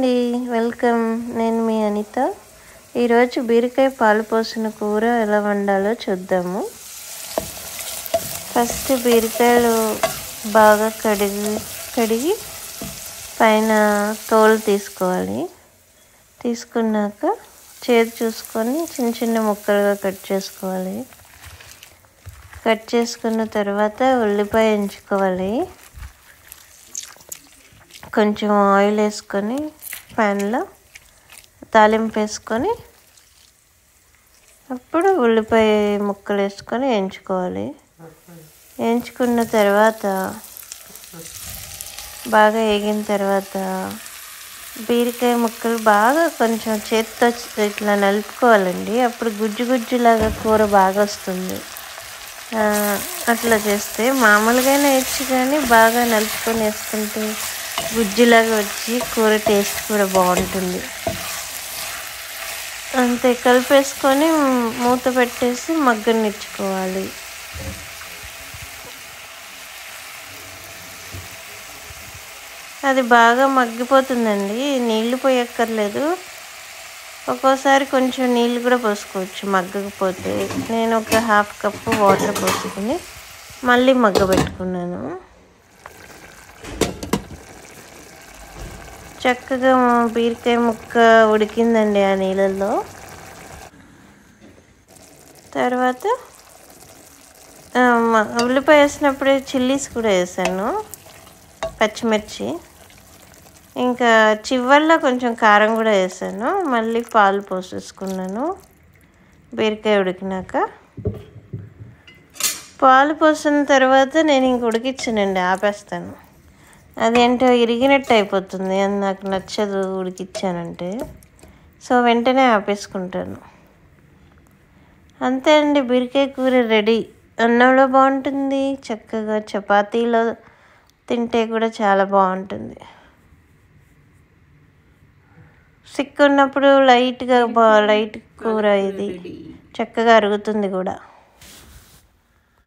అండి, వెల్కమ్. నేను మీ అనిత. ఈరోజు బీరకాయ పాలు పోసిన కూర ఎలా వండాలో చూద్దాము. ఫస్ట్ బీరకాయలు బాగా కడిగి పైన తోలు తీసుకోవాలి. తీసుకున్నాక చేదు చూసుకొని చిన్న చిన్న ముక్కలుగా కట్ చేసుకోవాలి. కట్ చేసుకున్న తర్వాత ఉల్లిపాయ ఎంచుకోవాలి. కొంచెం ఆయిల్ వేసుకొని ప్యాన్లో తాలింపు వేసుకొని అప్పుడు ఉల్లిపాయ ముక్కలు వేసుకొని వేయించుకోవాలి. వేయించుకున్న తర్వాత బాగా వేగిన తర్వాత బీరకాయ ముక్కలు బాగా కొంచెం చేత్తో ఇట్లా నలుపుకోవాలండి. అప్పుడు గుజ్జు గుజ్జులాగా కూర బాగా వస్తుంది. అట్లా చేస్తే మామూలుగా వేయచ్చు, కానీ బాగా నలుపుకొని వేసుకుంటే గుజ్జులాగా వచ్చి కూర టేస్ట్ కూడా బాగుంటుంది. అంతే, కలిపేసుకొని మూత పెట్టేసి మగ్గనిచ్చుకోవాలి. అది బాగా మగ్గిపోతుందండి. నీళ్లు పోయక్కర్లేదు, ఒక్కోసారి కొంచెం నీళ్ళు కూడా పోసుకోవచ్చు మగ్గకపోతే. నేను ఒక 1/2 కప్పు వాటర్ పోసుకుని మళ్ళీ మగ్గబెట్టుకున్నాను. చక్కగా బీరకాయ ముక్క ఉడికిందండి ఆ నీళ్ళల్లో. తర్వాత ఉల్లిపాయ వేసినప్పుడే చిల్లీస్ కూడా వేసాను, పచ్చిమిర్చి, ఇంకా చివర్లో కొంచెం కారం కూడా వేసాను. మళ్ళీ పాలు పోసేసుకున్నాను. బీరకాయ ఉడికినాక పాలు పోసిన తర్వాత నేను ఇంక ఉడికించానండి, ఆపేస్తాను. అదేంటో ఇరిగినట్టు అయిపోతుంది, అది నాకు నచ్చదు ఉడికిచ్చానంటే. సో వెంటనే ఆపేసుకుంటాను. అంతే అండి, బీరకాయ కూర రెడీ. అన్నంలో బాగుంటుంది, చక్కగా చపాతీలో తింటే కూడా చాలా బాగుంటుంది. సిక్ ఉన్నప్పుడు లైట్ కూర ఇది చక్కగా అరుగుతుంది కూడా.